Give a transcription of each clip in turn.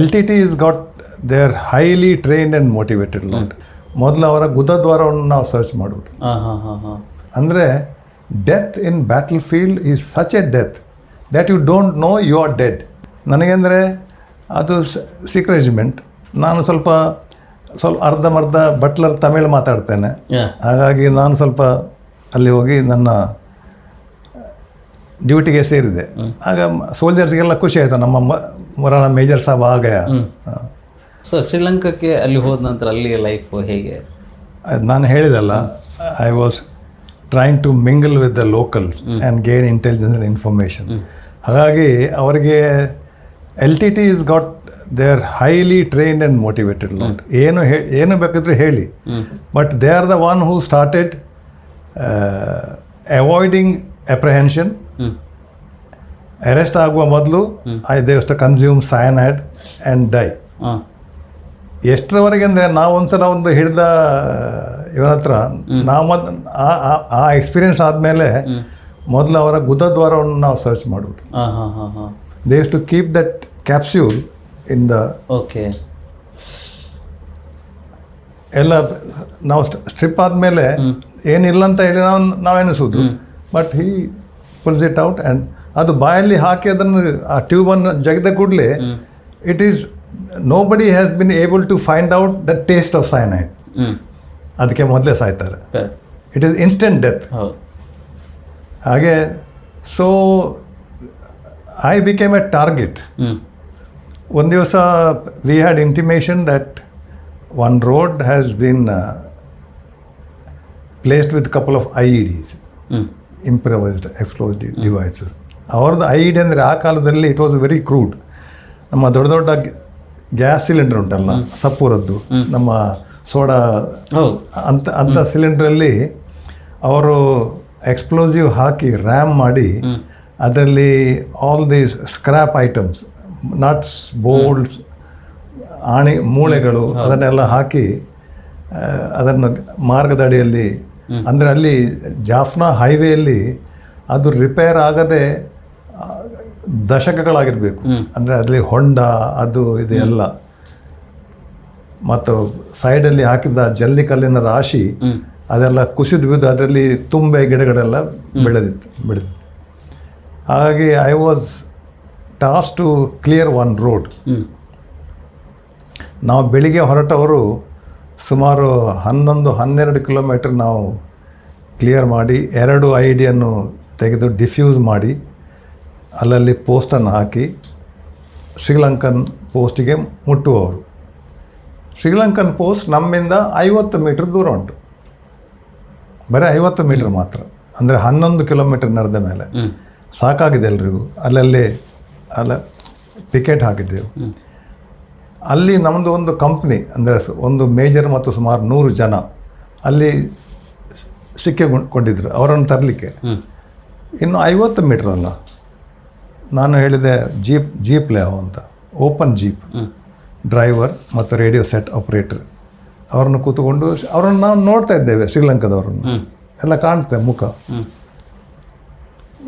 LTT is got their highly trained and motivated lot. ಮೊದಲು ಅವರ ಗುದದ್ವಾರವನ್ನು ನಾವು ಸರ್ಚ್ ಮಾಡೋದು. ಅಂದರೆ death in battle field is such a death that you don't know you are dead. ನನಗೆಂದರೆ ಅದು Sikh regiment. ನಾನು ಸ್ವಲ್ಪ ಅರ್ಧಂಬರ್ಧ ಬಟ್ಲರ್ ತಮಿಳು ಮಾತಾಡ್ತೇನೆ. ಹಾಗಾಗಿ ನಾನು ಸ್ವಲ್ಪ ಅಲ್ಲಿ ಹೋಗಿ ನನ್ನ ಡ್ಯೂಟಿಗೆ ಸೇರಿದೆ. ಆಗ ಸೋಲ್ಜರ್ಸ್ಗೆಲ್ಲ ಖುಷಿ ಆಯಿತು, ನಮ್ಮ ಮೊರಾನ ಮೇಜರ್ ಸಾಬ್ ಆಗಯ. ಸೊ ಶ್ರೀಲಂಕಾಕ್ಕೆ ಅಲ್ಲಿ ಹೋದ ನಂತರ ಅಲ್ಲಿಯ ಲೈಫ್ ಹೇಗೆ? ನಾನು ಹೇಳಿದಲ್ಲ, I was trying to mingle with the locals and gain intelligence and information. ಹಾಗಾಗಿ ಅವರಿಗೆ LTT is got their highly trained and motivated lot. ಏನು ಬೇಕಾದರೂ ಹೇಳಿ, but they are the one who started avoiding apprehension. Arrest ಆಗುವ ಮೊದಲು they use to consume cyanide and die. ಎಷ್ಟರವರೆಗೆ ಅಂದರೆ ನಾವು ಒಂದ್ಸಲ ಒಂದು ಹಿಡಿದ ಇವನ ಹತ್ರ ನಾವು ಆ ಎಕ್ಸ್ಪೀರಿಯನ್ಸ್ ಆದಮೇಲೆ ಮೊದಲು ಅವರ ಗುದದ್ವಾರವನ್ನು ನಾವು ಸರ್ಚ್ ಮಾಡೋದು. They use to keep that capsule in the ಎಲ್ಲ ನಾವು ಸ್ಟ್ರಿಪ್ ಆದಮೇಲೆ ಏನಿಲ್ಲ ಅಂತ ಹೇಳಿ ನಾವೆನಿಸೋದು, but he pulls it out and ಅದು ಬಾಯಲ್ಲಿ ಹಾಕಿ ಅದನ್ನು ಆ ಟ್ಯೂಬನ್ನು ಜಗದ ಕೂಡಲೇ it is nobody has been able to find out the taste of cyanide. ಅದಕ್ಕೆ ಮೊದಲೇ ಸಾಯ್ತಾರೆ. It is instant death. ಹಾಗೆ so I became a target. ಒಂದು ದಿವಸ we had intimation that one road has been placed with couple of IEDs, improvised explosive devices. ಅವ್ರದ್ದು IED ಅಂದರೆ ಆ ಕಾಲದಲ್ಲಿ ಇಟ್ ವಾಸ್ ವೆರಿ ಕ್ರೂಡ್. ನಮ್ಮ ದೊಡ್ಡ ದೊಡ್ಡ ಗ್ಯಾಸ್ ಸಿಲಿಂಡರ್ ಉಂಟಲ್ಲ, ಸಪೂರದ್ದು, ನಮ್ಮ ಸೋಡಾ ಅಂಥ ಸಿಲಿಂಡ್ರಲ್ಲಿ ಅವರು ಎಕ್ಸ್ಪ್ಲೋಸಿವ್ ಹಾಕಿ ರ್ಯಾಮ್ ಮಾಡಿ ಅದರಲ್ಲಿ all these scrap items, nuts, bolts, ಮೂಳೆಗಳು ಅದನ್ನೆಲ್ಲ ಹಾಕಿ ಅದನ್ನು ಮಾರ್ಗದಡಿಯಲ್ಲಿ, ಅಂದರೆ ಅಲ್ಲಿ ಜಾಫ್ನಾ ಹೈವೇಯಲ್ಲಿ ಅದು ರಿಪೇರ್ ಆಗದೆ ದಶಕಗಳಾಗಿರಬೇಕು. ಅಂದರೆ ಅದರಲ್ಲಿ ಹೊಂಡ ಅದು ಇದು ಎಲ್ಲ, ಮತ್ತು ಸೈಡಲ್ಲಿ ಹಾಕಿದ್ದ ಜಲ್ಲಿ ಕಲ್ಲಿನ ರಾಶಿ ಅದೆಲ್ಲ ಕುಸಿದು ಬಿದ್ದು ಅದರಲ್ಲಿ ತುಂಬೆ ಗಿಡಗಳೆಲ್ಲ ಬೆಳೆದಿತ್ತು. ಹಾಗಾಗಿ I was task to clear one road. ನಾವು ಬೆಳಿಗ್ಗೆ ಹೊರಟವರು ಸುಮಾರು 11-12 ಕಿಲೋಮೀಟರ್ ನಾವು ಕ್ಲಿಯರ್ ಮಾಡಿ 2 IEDಯನ್ನು ತೆಗೆದು ಡಿಫ್ಯೂಸ್ ಮಾಡಿ ಅಲ್ಲಲ್ಲಿ ಪೋಸ್ಟನ್ನು ಹಾಕಿ ಶ್ರೀಲಂಕನ್ ಪೋಸ್ಟಿಗೆ ಮುಟ್ಟುವವರು. ಶ್ರೀಲಂಕನ್ ಪೋಸ್ಟ್ ನಮ್ಮಿಂದ 50 ಮೀಟರ್ ದೂರ ಉಂಟು, ಬರೀ 50 ಮೀಟರ್ ಮಾತ್ರ. ಅಂದರೆ 11 ಕಿಲೋಮೀಟರ್ ನಡೆದ ಮೇಲೆ ಸಾಕಾಗಿದೆ ಎಲ್ರಿಗೂ. ಅಲ್ಲಲ್ಲಿ ಪಿಕೆಟ್ ಹಾಕಿದ್ದೆವು. ಅಲ್ಲಿ ನಮ್ಮದು ಒಂದು ಕಂಪ್ನಿ, ಅಂದರೆ ಒಂದು ಮೇಜರ್ ಮತ್ತು ಸುಮಾರು 100 ಜನ ಅಲ್ಲಿ ಸಿಕ್ಕಿಕೊಂಡಿದ್ರು ಅವರನ್ನು ತರಲಿಕ್ಕೆ. ಇನ್ನು 50 ಮೀಟರ್ ಅಲ್ಲ, ನಾನು ಹೇಳಿದೆ ಜೀಪ್ಲೆ ಅಂತ, ಓಪನ್ ಜೀಪ್, ಡ್ರೈವರ್ ಮತ್ತು ರೇಡಿಯೋ ಸೆಟ್ ಆಪರೇಟರ್ ಅವ್ರನ್ನ ಕೂತ್ಕೊಂಡು ಅವ್ರನ್ನ ನಾವು ನೋಡ್ತಾ ಇದ್ದೇವೆ. ಶ್ರೀಲಂಕಾದವ್ರನ್ನು ಎಲ್ಲ ಕಾಣ್ತೇವೆ ಮುಖ.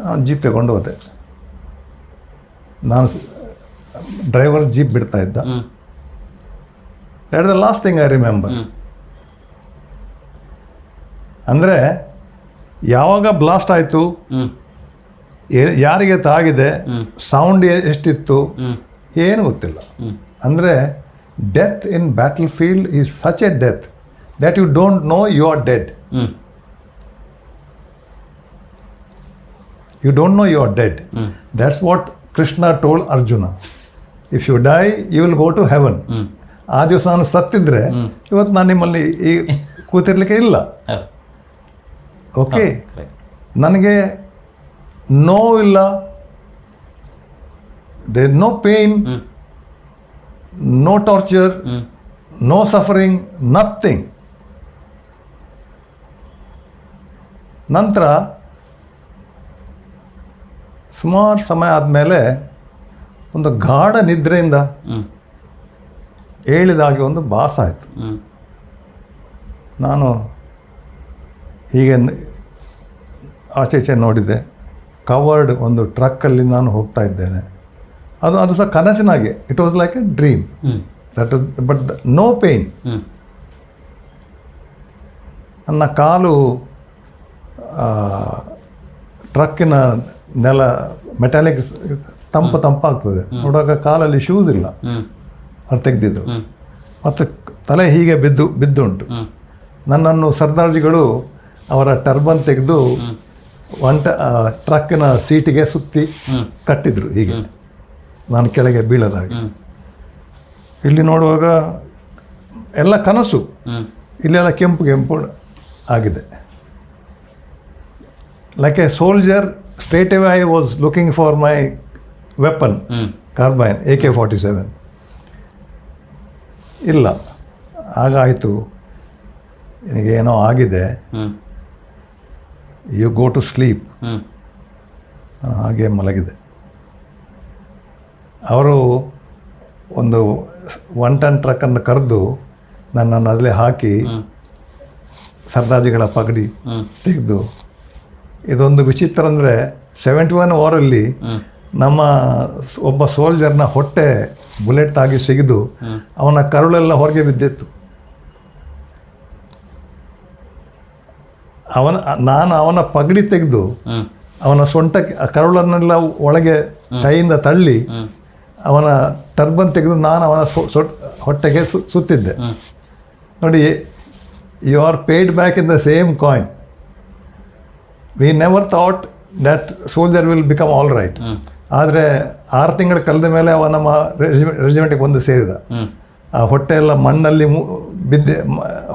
ನಾನು ಜೀಪ್ ತಗೊಂಡು ಹೋದೆ. ನಾನು ಡ್ರೈವರ್ ಜೀಪ್ ಬಿಡ್ತಾ ಇದ್ದ. That is the last thing I remember. ಅಂದರೆ ಯಾವಾಗ ಬ್ಲಾಸ್ಟ್ ಆಯಿತು, ಯಾರಿಗೆ ತಾಗಿದೆ, ಸೌಂಡ್ ಎಷ್ಟಿತ್ತು, ಏನು ಗೊತ್ತಿಲ್ಲ. ಅಂದರೆ death in battle field is such a death that you don't know you are dead. You don't know you are dead. That's what Krishna told Arjuna. If you die you will go to heaven. ಆ ದಿವಸ ನಾನು ಸತ್ತಿದ್ರೆ ಇವತ್ತು ನಾನು ನಿಮ್ಮಲ್ಲಿ ಈ ಕೂತಿರ್ಲಿಕ್ಕೆ ಇಲ್ಲ. Okay, ನನಗೆ ನೋವಿಲ್ಲ, there no pain, no torture, no suffering, nothing. ನಂತರ ಸುಮಾರು ಸಮಯ ಆದಮೇಲೆ ಒಂದು ಗಾಢ ನಿದ್ರೆಯಿಂದ ಹೇಳಿದಾಗೆ ಒಂದು ಭಾಸ ಆಯಿತು. ನಾನು ಹೀಗೆ ಆಚೆ ಈಚೆ ನೋಡಿದೆ. ಕವರ್ಡ್ ಒಂದು ಟ್ರಕ್ಕಲ್ಲಿ ನಾನು ಹೋಗ್ತಾ ಇದ್ದೇನೆ. ಅದು ಸಹ ಕನಸಿನಾಗೆ. It was like a dream. That is but no pain. ನನ್ನ ಕಾಲು ಟ್ರಕ್ಕಿನ ನೆಲ ಮೆಟಾಲಿಕ್ ತಂಪಾಗ್ತದೆ. ನೋಡುವಾಗ ಕಾಲಲ್ಲಿ ಶೂಸ್ ಇಲ್ಲ, ಅವ್ರು ತೆಗೆದಿದ್ರು. ಮತ್ತು ತಲೆ ಹೀಗೆ ಬಿದ್ದುಂಟು. ನನ್ನನ್ನು ಸರ್ದಾರ್ಜಿಗಳು ಅವರ ಟರ್ಬನ್ ತೆಗೆದು ಟ್ರಕ್ಕಿನ ಸೀಟಿಗೆ ಸುತ್ತಿ ಕಟ್ಟಿದ್ರು ಹೀಗೆ, ನಾನು ಕೆಳಗೆ ಬೀಳದಾಗೆ. ಇಲ್ಲಿ ನೋಡುವಾಗ ಎಲ್ಲ ಕನಸು, ಇಲ್ಲೆಲ್ಲ ಕೆಂಪು ಆಗಿದೆ. Like A soldier, straight away I was looking for my weapon, carbine, AK-47. ಇಲ್ಲ, ಆಗಾಯಿತು, ನಿನಗೇನೋ ಆಗಿದೆ, ಯು ಗೋ ಟು ಸ್ಲೀಪ್. ಹಾಗೆ ಮಲಗಿದೆ. ಅವರು ಒಂದು 1 ಟನ್ ಟ್ರಕ್ಕನ್ನು ಕರೆದು ನನ್ನನ್ನು ಅದರಲ್ಲಿ ಹಾಕಿ ಸರ್ದಾರ್ಜಿಗಳ ಪಗಡಿ ತೆಗೆದು, ಇದೊಂದು ವಿಚಿತ್ರ ಅಂದರೆ 71 ವಾರಲ್ಲಿ ನಮ್ಮ ಒಬ್ಬ ಸೋಲ್ಜರ್ನ ಹೊಟ್ಟೆ ಬುಲೆಟ್ ತಾಗಿ ಸಿಗಿದು ಅವನ ಕರುಳೆಲ್ಲ ಹೊರಗೆ ಬಿದ್ದಿತ್ತು. ನಾನು ಅವನ ಪಗಡಿ ತೆಗೆದು ಅವನ ಸೊಂಟಕ್ಕೆ ಕರುಳನ್ನೆಲ್ಲ ಒಳಗೆ ಕೈಯಿಂದ ತಳ್ಳಿ ಅವನ ಟರ್ಬನ್ ತೆಗೆದು ನಾನು ಅವನ ಹೊಟ್ಟೆಗೆ ಸುತ್ತಿದ್ದೆ. ನೋಡಿ, you are paid back in the same coin. We never thought that soldier will become all right. ಆದರೆ 6 ತಿಂಗಳು ಕಳೆದ ಮೇಲೆ ಅವ ನಮ್ಮ ರೆಜಿಮೆಂಟಿಗೆ ಬಂದು ಸೇರಿದ. ಆ ಹೊಟ್ಟೆ ಎಲ್ಲ ಮಣ್ಣಲ್ಲಿ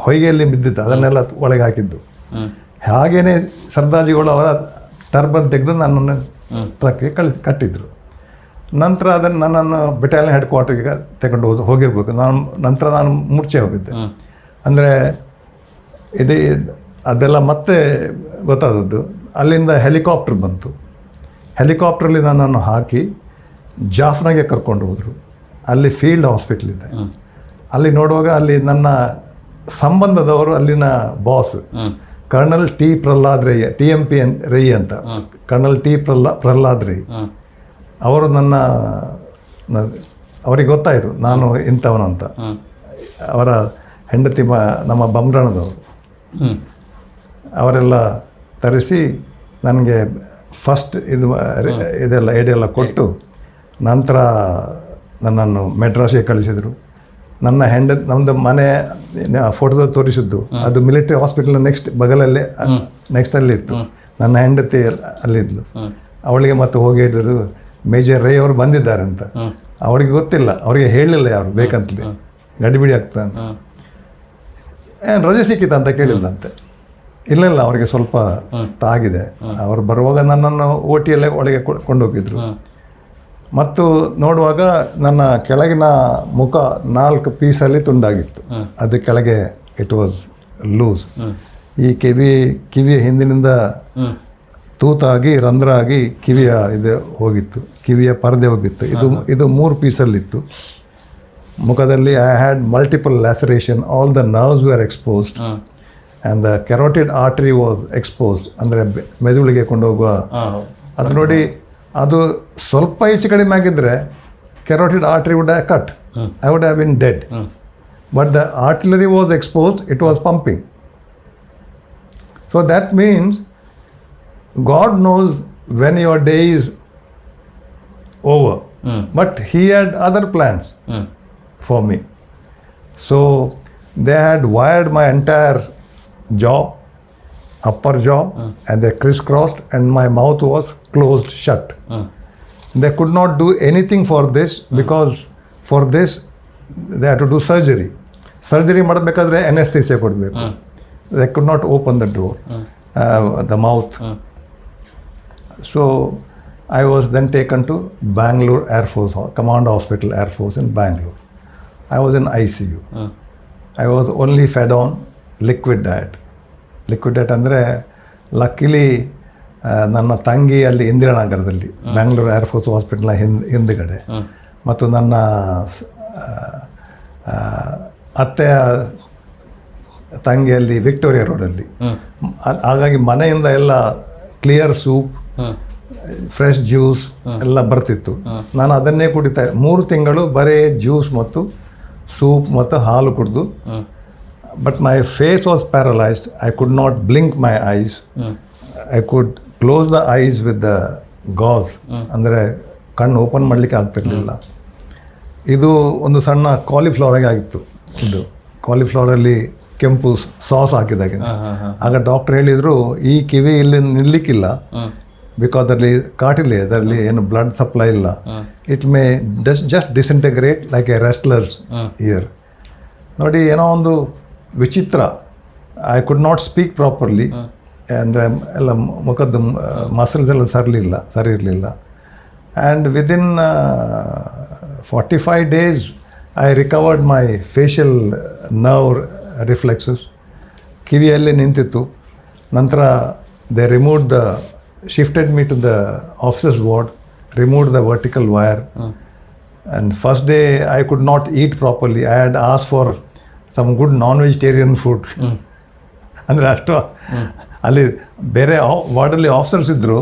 ಹೊಯ್ಗೆಯಲ್ಲಿ ಬಿದ್ದಿತ್ತು, ಅದನ್ನೆಲ್ಲ ಒಳಗೆ ಹಾಕಿದ್ದು. ಹಾಗೇನೆ ಸರ್ದಾರ್ಜಿಗಳು ಅವರ ಟರ್ಬನ್ ತೆಗೆದು ನನ್ನನ್ನು ಟ್ರಕ್ಗೆ ಕಟ್ಟಿದ್ರು. ನಂತರ ಅದನ್ನು ನನ್ನನ್ನು ಬೆಟಾಲಿಯನ್ ಹೆಡ್ ಕ್ವಾರ್ಟರ್ಗೆ ತಗೊಂಡು ಹೋಗಿರ್ಬೇಕು. ನಂತರ ನಾನು ಮೂರ್ಛೆ ಹೋಗಿದ್ದೆ. ಅಂದರೆ ಅದೆಲ್ಲ ಮತ್ತೆ ಗೊತ್ತಾದದ್ದು. ಅಲ್ಲಿಂದ ಹೆಲಿಕಾಪ್ಟರ್ ಬಂತು. ಹೆಲಿಕಾಪ್ಟ್ರಲ್ಲಿ ನನ್ನನ್ನು ಹಾಕಿ ಜಾಫ್ನಾಗೆ ಕರ್ಕೊಂಡು ಹೋದರು. ಅಲ್ಲಿ ಫೀಲ್ಡ್ ಹಾಸ್ಪಿಟ್ಲ್ ಇದೆ. ಅಲ್ಲಿ ನೋಡುವಾಗ ಅಲ್ಲಿ ನನ್ನ ಸಂಬಂಧದವರು, ಅಲ್ಲಿನ boss colonel T Prahlad Rai, TMP Rai ಅಂತ, ಕರ್ನಲ್ ಟಿ ಪ್ರಹ್ಲಾದ್ ರೈ ಅವರು ಅವರಿಗೆ ಗೊತ್ತಾಯಿತು ನಾನು ಇಂಥವನು ಅಂತ. ಅವರ ಹೆಂಡತಿ ನಮ್ಮ ಬಂಬ್ರಾಣದವರು. ಅವರೆಲ್ಲ ತರಿಸಿ ನನಗೆ ಫಸ್ಟ್ ಇದೆಲ್ಲ ಎಡೆಲ್ಲ ಕೊಟ್ಟು ನಂತರ ನನ್ನನ್ನು ಮೆಡ್ರಾಸಿಗೆ ಕಳಿಸಿದರು. ನನ್ನ ನಮ್ಮದು ಮನೆ ಫೋಟೋದಲ್ಲಿ ತೋರಿಸಿದ್ದು ಅದು ಮಿಲಿಟರಿ ಹಾಸ್ಪಿಟಲ್ ಬಗಲಲ್ಲೇ ನೆಕ್ಸ್ಟಲ್ಲಿ ಇತ್ತು. ನನ್ನ ಹೆಂಡತಿ ಅಲ್ಲಿದ್ಲು. ಅವಳಿಗೆ ಮತ್ತೆ ಹೋಗಿ ಹೇಳಿದ್ರು ಮೇಜರ್ ರೈ ಅವರು ಬಂದಿದ್ದಾರೆ ಅಂತ. ಅವಳಿಗೆ ಗೊತ್ತಿಲ್ಲ, ಅವರಿಗೆ ಹೇಳಲಿಲ್ಲ ಯಾರು ಬೇಕಂತಲೇ, ಗಡಿಬಿಡಿ ಆಗ್ತದೆ ಅಂತ. ಏನು ರಜೆ ಸಿಕ್ಕಿತ ಅಂತ ಕೇಳಿಲ್ಲಂತೆ. ಇಲ್ಲ ಅವರಿಗೆ ಸ್ವಲ್ಪ ತಾಗಿದೆ. ಅವರು ಬರುವಾಗ ನನ್ನನ್ನು OTಯಲ್ಲೇ ಒಳಗೆ ಕೊಂಡೋಗಿದ್ರು. ಮತ್ತು ನೋಡುವಾಗ ನನ್ನ ಕೆಳಗಿನ ಮುಖ 4 ಪೀಸಲ್ಲಿ ತುಂಡಾಗಿತ್ತು. ಅದು ಕೆಳಗೆ ಇಟ್ ವಾಸ್ ಲೂಸ್. ಈ ಕಿವಿಯ ಹಿಂದಿನಿಂದ ತೂತಾಗಿ ರಂಧ್ರ ಆಗಿ ಕಿವಿಯ ಇದು ಹೋಗಿತ್ತು, ಕಿವಿಯ ಪರದೆ ಹೋಗಿತ್ತು. ಇದು 3 ಪೀಸಲ್ಲಿತ್ತು. ಮುಖದಲ್ಲಿ I had multiple laceration, all the nerves were exposed and the carotid artery was exposed. ಅಂದರೆ ಮೆದುಳಿಗೆ ಕೊಂಡೋಗುವ ಅದು ನೋಡಿ, ಅದು ಸ್ವಲ್ಪ ಹೆಚ್ಚು ಕಡಿಮೆ ಆಗಿದ್ದರೆ carotid artery would have cut, I would have been dead. But the artillery was exposed, it was pumping. So that means God knows when your day is over, but He had other plans for me. So they had wired my entire jaw, upper jaw, and they crisscrossed, and my mouth was closed shut. They could not do anything for this because for this they had to do surgery. Surgery ಮಾಡಬೇಕಾದ್ರೆ anesthesia ಕೊಡಬೇಕು. They could not open the door, the mouth. So I was then taken to Bangalore Air Force, Command Hospital Air Force in Bangalore. I was in ICU. I was only fed on liquid diet. Liquid diet ಅಂದರೆ ಲಕ್ಕಿಲಿ ನನ್ನ ತಂಗಿ ಅಲ್ಲಿ ಇಂದಿರಾನಗರದಲ್ಲಿ Bangalore air force ಹಾಸ್ಪಿಟಲ್ನ ಹಿಂದುಗಡೆ, ಮತ್ತು ನನ್ನ ಅತ್ತೆಯ ತಂಗಿಯಲ್ಲಿ Victoria ರೋಡಲ್ಲಿ. ಹಾಗಾಗಿ ಮನೆಯಿಂದ ಎಲ್ಲ ಕ್ಲಿಯರ್ ಸೂಪ್, ಫ್ರೆಶ್ ಜ್ಯೂಸ್ ಎಲ್ಲ ಬರ್ತಿತ್ತು. ನಾನು ಅದನ್ನೇ ಕುಡಿತಾ 3 ತಿಂಗಳು ಬರೀ ಜ್ಯೂಸ್ ಮತ್ತು ಸೂಪ್ ಮತ್ತು ಹಾಲು ಕುಡಿದು. But my face was paralysed. I could not blink my eyes. I could close the eyes with the gauze, ಅಂದರೆ ಕಣ್ಣು ಓಪನ್ ಮಾಡಲಿಕ್ಕೆ ಆಗ್ತಿರ್ಲಿಲ್ಲ. ಇದು ಒಂದು ಸಣ್ಣ ಕಾಲಿಫ್ಲವರಾಗೆ ಆಗಿತ್ತು. ಇದು ಕಾಲಿಫ್ಲವರಲ್ಲಿ ಕೆಂಪು ಸಾಸ್ ಹಾಕಿದಾಗೆ. ಆಗ ಡಾಕ್ಟರ್ ಹೇಳಿದರು, ಈ ಕಿವಿ ಇಲ್ಲಿ ನಿಲ್ಲಕ್ಕಿಲ್ಲ, ಬಿಕಾಸ್ ಅದರಲ್ಲಿ ಕಾಟಿಲ್ಲ, ಅದರಲ್ಲಿ ಏನು ಬ್ಲಡ್ ಸಪ್ಲೈ ಇಲ್ಲ. It may just disintegrate like a wrestlers ear. ನೋಡಿ, ಏನೋ ಒಂದು ವಿಚಿತ್ರ. I could not speak properly. ಅಂದರೆ ಎಲ್ಲ ಮುಖದ್ದು ಮಸಲ್ಸ್ ಎಲ್ಲ ಸರಿ ಇರಲಿಲ್ಲ. And within 45 days I recovered my facial nerve reflexes. ಕಿವಿಯಲ್ಲಿ ನಿಂತಿತ್ತು. ನಂತರ they shifted me to the officers ward, removed the vertical wire. And first day I could not eat properly. I had as for some good ನಾನ್-ವೆಜಿಟೇರಿಯನ್ food. ಅಂದರೆ ಅಷ್ಟು ಅಲ್ಲಿ ಬೇರೆ ವಾರ್ಡಲ್ಲಿ officers ಇದ್ದರು,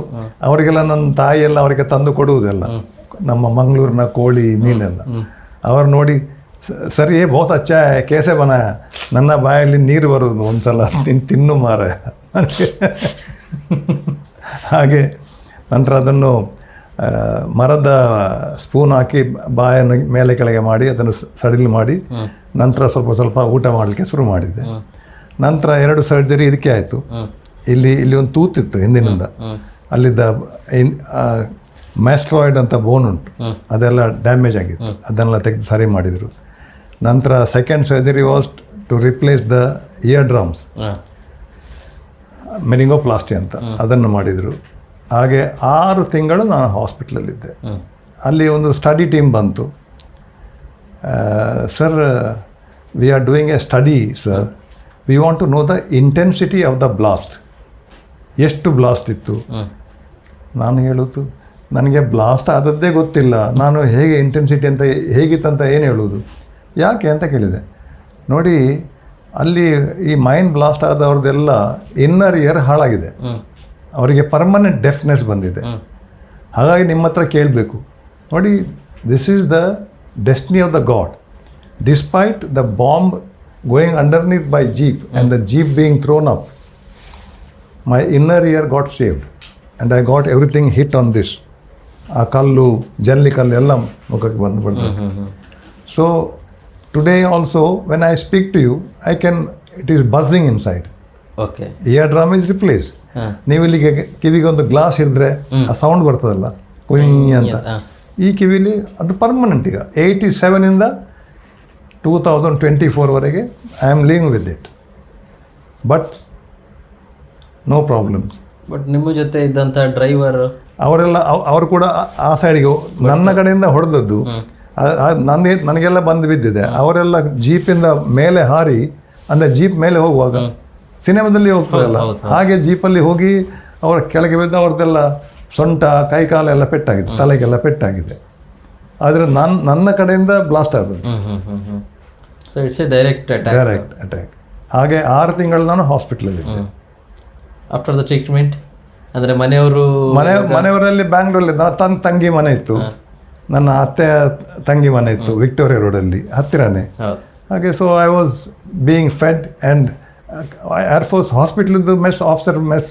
ಅವರಿಗೆಲ್ಲ ನನ್ನ ತಾಯಿಯೆಲ್ಲ ಅವರಿಗೆ ತಂದು ಕೊಡುವುದೆಲ್ಲ, ನಮ್ಮ ಮಂಗಳೂರಿನ ಕೋಳಿ ಮೀನೆಲ್ಲ. ಅವರು ನೋಡಿ, ಸರಿ ಬಹುತ್ ಅಚ್ಚ ಕೇಸೆ ಬನಾಯ, ನನ್ನ ಬಾಯಲ್ಲಿ ನೀರು ಬರೋದು ಒಂದ್ಸಲ ತಿನ್ನು ಮಾರ. ಹಾಗೆ ನಂತರ ಅದನ್ನು ಮರದ ಸ್ಪೂನ್ ಹಾಕಿ ಬಾಯನ್ನು ಮೇಲೆ ಕೆಳಗೆ ಮಾಡಿ ಅದನ್ನು ಸಡಿಲು ಮಾಡಿ ನಂತರ ಸ್ವಲ್ಪ ಸ್ವಲ್ಪ ಊಟ ಮಾಡಲಿಕ್ಕೆ ಶುರು ಮಾಡಿದೆ. ನಂತರ 2 ಸರ್ಜರಿ ಇದಕ್ಕೆ ಆಯಿತು. ಇಲ್ಲಿ ಒಂದು ತೂತಿತ್ತು ಹಿಂದಿನಿಂದ, ಅಲ್ಲಿದ್ದ ಮ್ಯಾಸ್ಟ್ರಾಯ್ಡ್ ಅಂತ ಬೋನ್ ಉಂಟು, ಅದೆಲ್ಲ ಡ್ಯಾಮೇಜ್ ಆಗಿತ್ತು. ಅದನ್ನೆಲ್ಲ ತೆಗೆದು ಸರಿ ಮಾಡಿದರು. ನಂತರ second surgery was to replace the ear drums, meningoplasty ಅಂತ, ಅದನ್ನು ಮಾಡಿದರು. ಹಾಗೆ 6 ತಿಂಗಳು ನಾನು ಹಾಸ್ಪಿಟ್ಲಲ್ಲಿದ್ದೆ. ಅಲ್ಲಿ ಒಂದು ಸ್ಟಡಿ ಟೀಮ್ ಬಂತು. Sir, we are doing a study sir, we want to know the intensity of the blast. ಎಷ್ಟು ಬ್ಲಾಸ್ಟ್ ಇತ್ತು? ನಾನು ಹೇಳೋದು, ನನಗೆ ಬ್ಲಾಸ್ಟ್ ಆದದ್ದೇ ಗೊತ್ತಿಲ್ಲ, ನಾನು ಹೇಗೆ ಇಂಟೆನ್ಸಿಟಿ ಅಂತ ಹೇಗಿತ್ತಂತ ಏನು ಹೇಳೋದು, ಯಾಕೆ ಅಂತ ಕೇಳಿದೆ. ನೋಡಿ, ಅಲ್ಲಿ ಈ ಮೈನ್ ಬ್ಲಾಸ್ಟ್ ಆದವ್ರದ್ದೆಲ್ಲ ಇನ್ನರ್ ಇಯರ್ ಹಾಳಾಗಿದೆ, ಅವರಿಗೆ ಪರ್ಮನೆಂಟ್ ಡೆಫ್ನೆಸ್ ಬಂದಿದೆ. ಹಾಗಾಗಿ ನಿಮ್ಮ ಹತ್ರ ಕೇಳಬೇಕು. ನೋಡಿ, this is the destiny of the god. Despite the bomb going ಅಂಡರ್ನೀತ್ by jeep and the jeep being throne up, my inner ear got saved and I got everything hit on this. ಆ ಕಲ್ಲು, ಜಲ್ಲಿ ಕಲ್ಲು ಎಲ್ಲ ಮುಖಕ್ಕೆ ಬಂದ್ಬಿಡ್ತದೆ. So today also when I speak to you, it is buzzing inside. Okay, ear drum is replace. ನೀವು ಇಲ್ಲಿಗೆ ಕಿವಿಗೆ ಒಂದು ಗ್ಲಾಸ್ ಹಿಡಿದ್ರೆ ಆ ಸೌಂಡ್ ಬರ್ತದಲ್ಲ, ಕುಯ್ ಅಂತ, ಈ ಕಿವಿಲಿ ಅದು ಪರ್ಮನೆಂಟ್. ಈಗ 87ಇಂದ 2024ವರೆಗೆ I am living with it. But no problems. But ನಿಮ್ಮ ಜೊತೆ ಇದ್ದಂಥ ಡ್ರೈವರ್ ಅವರು ಕೂಡ ಆ ಸೈಡಿಗೆ ನನ್ನ ಕಡೆಯಿಂದ ಹೊಡೆದದ್ದು ನನಗೆಲ್ಲ ಬಂದು ಬಿದ್ದಿದೆ. ಅವರೆಲ್ಲ ಜೀಪಿಂದ ಮೇಲೆ ಹಾರಿ, ಅಂದರೆ ಜೀಪ್ ಮೇಲೆ ಹೋಗುವಾಗ ಸಿನಿಮಾದಲ್ಲಿ ಹೋಗ್ತದಲ್ಲ ಹಾಗೆ ಜೀಪಲ್ಲಿ ಹೋಗಿ ಅವರ ಕೆಳಗೆ ಬಿದ್ದು ಅವ್ರದ್ದೆಲ್ಲ ಸೊಂಟ, ಕೈಕಾಲೆಲ್ಲ ಪೆಟ್ಟಾಗಿದೆ, ತಲೆಗೆಲ್ಲ ಪೆಟ್ಟಾಗಿದೆ. ಆದರೆ ನನ್ನ ಕಡೆಯಿಂದ ಬ್ಲಾಸ್ಟ್ ಆದದ್ದು. So it's A direct attack. ಹಾಗೆ 6 ತಿಂಗಳು ನಾನು ಹಾಸ್ಪಿಟ್ಲಲ್ಲಿದ್ದೆ. ಆಫ್ಟರ್ ದ ಟ್ರೀಟ್ಮೆಂಟ್ ಅಂದರೆ ಮನೆಯವರಲ್ಲಿ ಬ್ಯಾಂಗ್ಳೂರಲ್ಲಿ ನನ್ನ ತಂಗಿ ಮನೆ ಇತ್ತು, ನನ್ನ ಅತ್ತೆ ತಂಗಿ ಮನೆ ಇತ್ತು ವಿಕ್ಟೋರಿಯಾ ರೋಡಲ್ಲಿ ಹತ್ತಿರನೇ. ಹಾಗೆ so I was being fed and air force ಹಾಸ್ಪಿಟ್ಲದ್ದು ಆಫೀಸರ್ ಮೆಸ್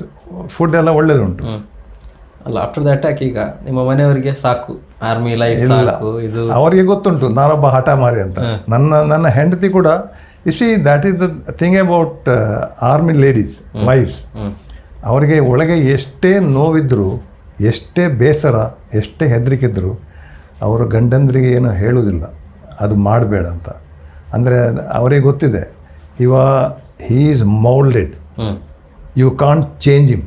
ಫುಡ್ ಎಲ್ಲ ಒಳ್ಳೇದುಂಟು. ಅಲ್ಲ, ಆಫ್ಟರ್ ದ ಅಟ್ಯಾಕ್ ಈಗ ನಿಮ್ಮ ಮನೆಯವರಿಗೆ ಸಾಕು, ಆರ್ಮಿ ಲೈಫ್ ಸಾಕು, ಇದು ಅವರಿಗೆ ಗೊತ್ತುಂಟು ನಾನೊಬ್ಬ ಹಠಮಾರಿ ಅಂತ. ನನ್ನ ಹೆಂಡತಿ ಕೂಡ, U see that is the thing about army ladies wives. ಅವರಿಗೆ ಒಳಗೆ ಎಷ್ಟೇ ನೋವಿದ್ದರೂ, ಎಷ್ಟೇ ಬೇಸರ, ಎಷ್ಟೇ ಹೆದರಿಕಿದ್ರು ಅವರು ಗಂಡಂದ್ರಿಗೆ ಏನು ಹೇಳೋದಿಲ್ಲ, ಅದು ಮಾಡಬೇಡ ಅಂತ. ಅಂದರೆ ಅವರಿಗೆ ಗೊತ್ತಿದೆ, he is moulded, you can't change him,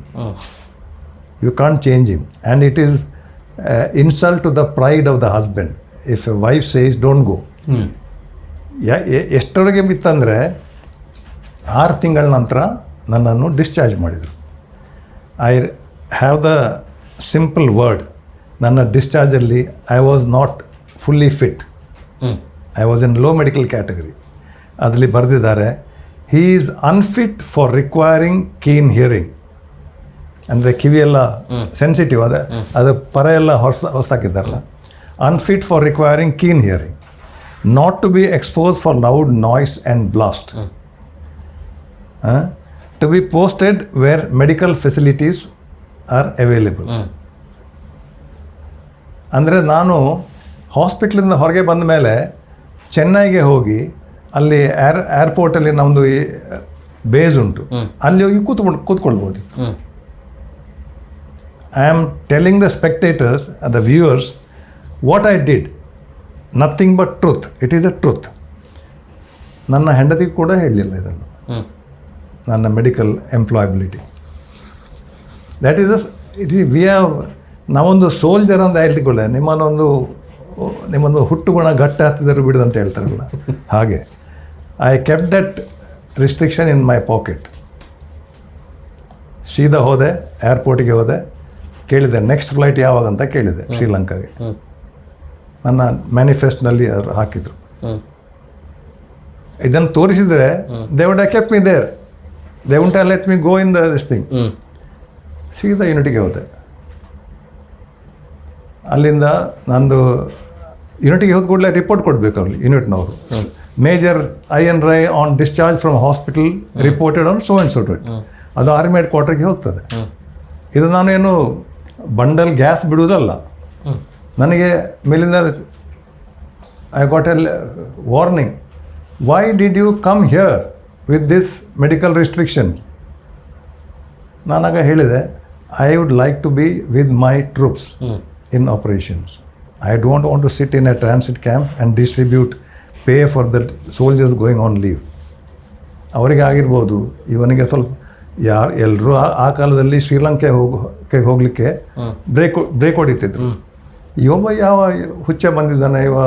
you can't change him. And it is insult to the pride of the husband if a wife says don't go. ಎಷ್ಟರವರೆಗೆ ಬಿತ್ತಂದರೆ 6 ತಿಂಗಳ ನಂತರ ನನ್ನನ್ನು ಡಿಸ್ಚಾರ್ಜ್ ಮಾಡಿದರು. I have the simple word, ನನ್ನ ಡಿಸ್ಚಾರ್ಜಲ್ಲಿ I was not fully fit, I was in low medical category. ಅದರಲ್ಲಿ ಬರೆದಿದ್ದಾರೆ, he is unfit for requiring keen hearing ಅಂದರೆ ಕಿವಿಯೆಲ್ಲ ಸೆನ್ಸಿಟಿವ್ ಅದು ಪರ ಎಲ್ಲ ಹೊಸದಾಕಿದ್ದಾರಲ್ಲ, unfit for requiring keen hearing, not to be expose for loud noise and blast, to be posted where medical facilities are available. ಅಂದರೆ ನಾನು ಹಾಸ್ಪಿಟ್ಲಿಂದ ಹೊರಗೆ ಬಂದ ಮೇಲೆ ಚೆನ್ನೈಗೆ ಹೋಗಿ ಅಲ್ಲಿ ಏರ್ಪೋರ್ಟಲ್ಲಿ ನಮ್ಮದು ಬೇಸ್ ಉಂಟು, ಅಲ್ಲಿ ಹೋಗಿ ಕೂತ್ಕೊಳ್ಬೋದು. I am telling the spectators, the viewers, what I did, nothing but truth, it is a truth. ನನ್ನ ಹೆಂಡತಿಗೆ ಕೂಡ ಹೇಳಲಿಲ್ಲ ಇದನ್ನು, ನನ್ನ medical employability. That is we have, ನಾವೊಂದು ಸೋಲ್ಜರ್ ಅಂತ ಹೇಳ್ತಿಕೊಳ್ಳೆ, ನಿಮ್ಮೊಂದು ಹುಟ್ಟುಗುಣ ಗಟ್ಟಿ ಹತ್ತಿದರು ಬಿಡು ಅಂತ ಹೇಳ್ತಾರಲ್ಲ ಹಾಗೆ. I kept that restriction in my pocket. ಸೀದಾ ಹೋದೆ, ಏರ್ಪೋರ್ಟಿಗೆ ಹೋದೆ, ಕೇಳಿದೆ ನೆಕ್ಸ್ಟ್ ಫ್ಲೈಟ್ ಯಾವಾಗ ಅಂತ ಕೇಳಿದೆ ಶ್ರೀಲಂಕಾಗೆ. ನನ್ನ ಮ್ಯಾನಿಫೆಸ್ಟ್ನಲ್ಲಿ ಅವರು ಹಾಕಿದರು. ಇದನ್ನು ತೋರಿಸಿದರೆ they would have kept me there, they won't have let me go in this thing. ಸೀದಾ ಯೂನಿಟಿಗೆ ಹೋದೆ. ಅಲ್ಲಿಂದ ನಂದು ಯೂನಿಟಿಗೆ ಹೋದ ಕೂಡಲೇ ರಿಪೋರ್ಟ್ ಕೊಡಬೇಕು ಅವ್ರಿಗೆ, ಯೂನಿಟ್ನವರು. Major I N. Rai on discharge from hospital reported on so and so date. ಅದು ಆರ್ಮಿ ಹೆಡ್ ಕ್ವಾರ್ಟರ್ಗೆ ಹೋಗ್ತದೆ. ಇದು ನಾನೇನು ಬಂಡಲ್ ಗ್ಯಾಸ್ ಬಿಡುವುದಲ್ಲ. ನನಗೆ ಮೇಲಿಂದ I got a warning, why did you come here with this medical restriction. ನಾನಾಗ ಹೇಳಿದೆ, I would like to be with my troops in operations. I don't want to sit in a transit camp and distribute pay for the soldiers going on leave. ಅವರಿಗೆ ಆಗಿರ್ಬೋದು, ಇವನಿಗೆ ಸ್ವಲ್ಪ ಎಲ್ಲರೂ ಆ ಕಾಲದಲ್ಲಿ ಶ್ರೀಲಂಕಾಗೆ ಹೋಗಲಿಕ್ಕೆ ಬ್ರೇಕ್ ಹೊಡಿತಿದ್ರು. ಯಾವ ಹುಚ್ಚ ಬಂದಿದ್ದಾನೆ ಇವ,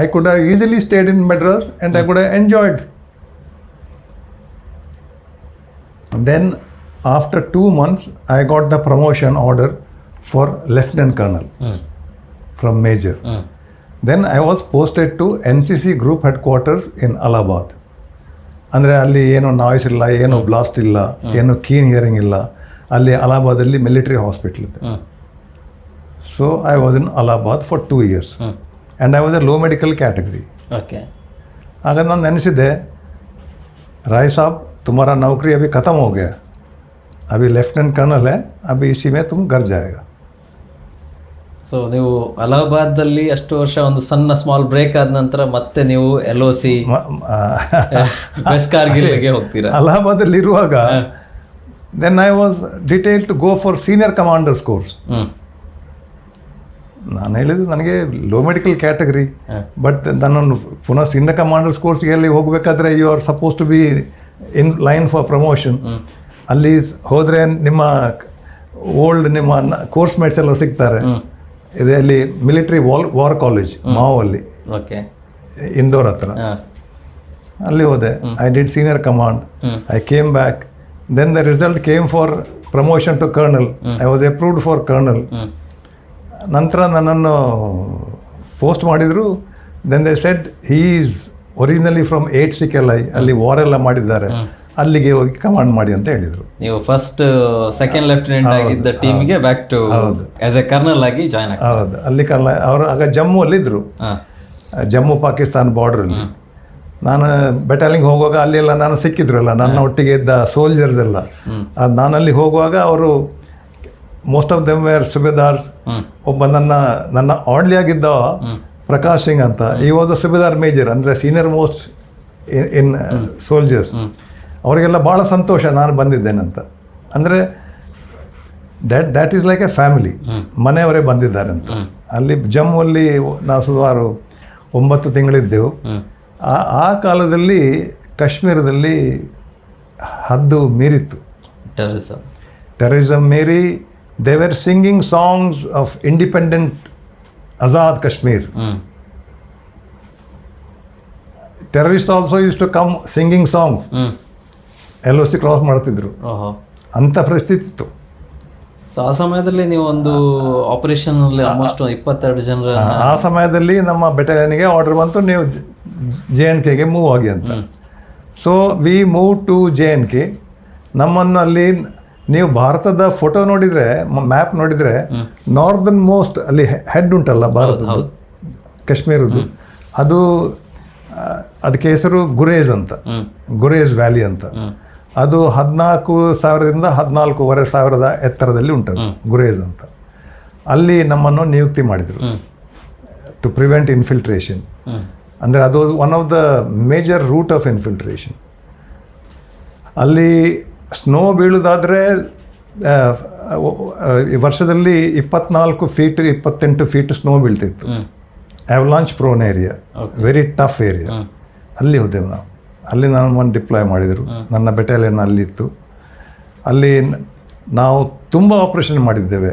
I could easily stayed in Madras and I could enjoyed. Then after 2 months I got the promotion order for Lieutenant Colonel from Major. Then I was posted to NCC Group Headquarters in Allahabad. ಅಂದರೆ ಅಲ್ಲಿ ಏನೋ noise ಇಲ್ಲ, ಏನೋ blast ಇಲ್ಲ, ಏನೋ keen hearing ಇಲ್ಲ. ಅಲ್ಲಿ ಅಲಹಾಬಾದಲ್ಲಿ military hospital ಇದೆ. So I was in Allahabad for 2 years and I was A low medical category. ಆಗ ನಾನು ನೆನೆಸಿದ್ದೆ, ರಾಯ್ ಸಾಬ್ ತುಮಾರಾ ನೌಕರಿ ಅಭಿ ಖತಮ್ ಹೋ ಗಯಾ, ಅಭಿ ಲೆಫ್ಟಿನೆಂಟ್ ಕರ್ನಲ್ ಹೈ, ಅಭಿ ಇಸಿ ಮೇ ತುಮ್ ಘರ್ ಜಾಯೇಗಾ. ಸೊ ನೀವು ಅಲಹಾಬಾದಲ್ಲಿ ಅಷ್ಟು ವರ್ಷ ಒಂದು ಸಣ್ಣ ಸ್ಮಾಲ್ ಬ್ರೇಕ್ ಆದ ನಂತರ ಮತ್ತೆ ನೀವು LOC ವೆಸ್ಟ್ ಕಾರ್ಗಿಲ್ಗೆ ಹೋಗ್ತೀರಾ. ಅಲಹಾಬಾದಲ್ಲಿ ಇರುವಾಗ then I was detail to go for senior commanders course. ನಾನು ಹೇಳಿದ್ದು ನನಗೆ ಲೋ ಮೆಡಿಕಲ್ ಕ್ಯಾಟಗರಿ, ಬಟ್ ನನ್ನನ್ನು ಪುನಃ ಸೀನಿಯರ್ ಕಮಾಂಡರ್ಸ್ ಕೋರ್ಸ್ಗೆ ಅಲ್ಲಿ ಹೋಗಬೇಕಾದ್ರೆ you are suppose to be in line for promotion. ಅಲ್ಲಿ ಹೋದರೆ ನಿಮ್ಮ ಓಲ್ಡ್ ನಿಮ್ಮ ಕೋರ್ಸ್ ಮೇಟ್ಸ್ ಎಲ್ಲ ಸಿಗ್ತಾರೆ. ಇದೆ ಅಲ್ಲಿ ಮಿಲಿಟರಿ ವಾರ್ ಕಾಲೇಜ್ ಮಾವಲ್ಲಿ, ಇಂದೋರ್ ಹತ್ರ. ಅಲ್ಲಿ ಹೋದೆ. I did senior command. I came back. Then the result came for promotion to colonel. I was approved for colonel. ನಂತರ ನನ್ನನ್ನು ಪೋಸ್ಟ್ ಮಾಡಿದರು. Then they said he is originally from 8 CLI, ಅಲ್ಲಿ war ಎಲ್ಲ ಮಾಡಿದ್ದಾರೆ, ಅಲ್ಲಿಗೆ ಹೋಗಿ ಕಮಾಂಡ್ ಮಾಡಿ ಅಂತ ಹೇಳಿದರು. ನೀವು ಫಸ್ಟ್ ಸೆಕೆಂಡ್ ಲೆಫ್ಟಿನೆಂಟ್ ಆಗಿದ್ದ ಟೀಮಿಗೆ back to as a colonel ಆಗಿ ಜಾಯ್ನ್ ಆಗಿ. ಹೌದು, ಅಲ್ಲಿ ಅವರು ಆಗ ಜಮ್ಮುವಲ್ಲಿದ್ದರು, ಜಮ್ಮು ಪಾಕಿಸ್ತಾನ ಬಾರ್ಡ್ರಲ್ಲಿ. ನಾನು ಬೆಟಾಲಿಂಗ್ ಹೋಗುವಾಗ ಅಲ್ಲೆಲ್ಲ ನಾನು ಸಿಕ್ಕಿದ್ರಲ್ಲ, ನನ್ನ ಒಟ್ಟಿಗೆ ಇದ್ದ ಸೋಲ್ಜರ್ಸ್ ಎಲ್ಲ. ನಾನಲ್ಲಿ ಹೋಗುವಾಗ ಅವರು most of them were subedars. ಒಬ್ಬ ನನ್ನ ಆಡ್ಲಿ ಆಗಿದ್ದ ಪ್ರಕಾಶ್ ಸಿಂಗ್ ಅಂತ, ಈ ವಾಸ್ ಸುಬೇದಾರ್ ಮೇಜರ್, ಅಂದರೆ ಸೀನಿಯರ್ ಮೋಸ್ಟ್ ಇನ್ ಸೋಲ್ಜರ್ಸ್. ಅವರಿಗೆಲ್ಲ ಭಾಳ ಸಂತೋಷ ನಾನು ಬಂದಿದ್ದೇನಂತ. ಅಂದರೆ that is like a family, ಮನೆಯವರೇ ಬಂದಿದ್ದಾರೆ ಅಂತ. ಅಲ್ಲಿ ಜಮ್ಮುವಲ್ಲಿ ನಾವು ಸುಮಾರು 9 ತಿಂಗಳಿದ್ದೆವು. ಆ ಕಾಲದಲ್ಲಿ ಕಾಶ್ಮೀರದಲ್ಲಿ ಹದ್ದು ಮೀರಿತ್ತು, ಟೆರರಿಸಮ್ ಮೀರಿ. They were singing songs of independent Azad Kashmir. Terrorist also use to come singing songs. LOC cross ಮಾಡ್ತಿದ್ರು, ಅಂಥ ಪರಿಸ್ಥಿತಿ ಇತ್ತು. ಸೊ ಆ ಸಮಯದಲ್ಲಿ ನೀವು ಒಂದು ಆಪರೇಷನ್ ಅಲ್ಲಿ ಆಲ್ಮೋಸ್ಟ್ 22 ಜನರ. ಆ ಸಮಯದಲ್ಲಿ ನಮ್ಮ ಬೆಟಾಲಿಯನ್ಗೆ ಆರ್ಡರ್ ಬಂತು, ನೀವು JNKಗೆ ಮೂವ್ ಆಗಿ ಅಂತ. So we move to JNK. ನಮ್ಮನ್ನು ಅಲ್ಲಿ ನೀವು ಭಾರತದ ಫೋಟೋ ನೋಡಿದರೆ, ಮ್ಯಾಪ್ ನೋಡಿದರೆ, ನಾರ್ದನ್ ಮೋಸ್ಟ್ ಅಲ್ಲಿ ಹೆಡ್ ಉಂಟಲ್ಲ ಭಾರತದ್ದು, ಕಾಶ್ಮೀರದ್ದು, ಅದು ಅದಕ್ಕೆ ಹೆಸರು ಗುರೇಜ್ ಅಂತ, ಗುರೇಜ್ ವ್ಯಾಲಿ ಅಂತ. ಅದು 14,000ದಿಂದ 14,500 ಎತ್ತರದಲ್ಲಿ ಉಂಟದು ಗುರೇಜ್ ಅಂತ. ಅಲ್ಲಿ ನಮ್ಮನ್ನು ನಿಯುಕ್ತಿ ಮಾಡಿದರು ಟು ಪ್ರಿವೆಂಟ್ ಇನ್ಫಿಲ್ಟ್ರೇಷನ್. ಅಂದರೆ ಅದು one of the major route of infiltration. ಅಲ್ಲಿ ಸ್ನೋ ಬೀಳುವುದಾದರೆ ವರ್ಷದಲ್ಲಿ 24 ಫೀಟ್ 28 ಫೀಟ್ ಸ್ನೋ ಬೀಳ್ತಿತ್ತು. Avalanche prone area, very tough area. ಅಲ್ಲಿ ಹೋದೆವು ನಾವು. ಅಲ್ಲಿ ನಮ್ಮನ್ನು ಡಿಪ್ಲಾಯ್ ಮಾಡಿದರು. ನನ್ನ ಬೆಟಾಲಿಯನ್ ಅಲ್ಲಿತ್ತು. ಅಲ್ಲಿ ನಾವು ತುಂಬ ಆಪ್ರೇಷನ್ ಮಾಡಿದ್ದೇವೆ.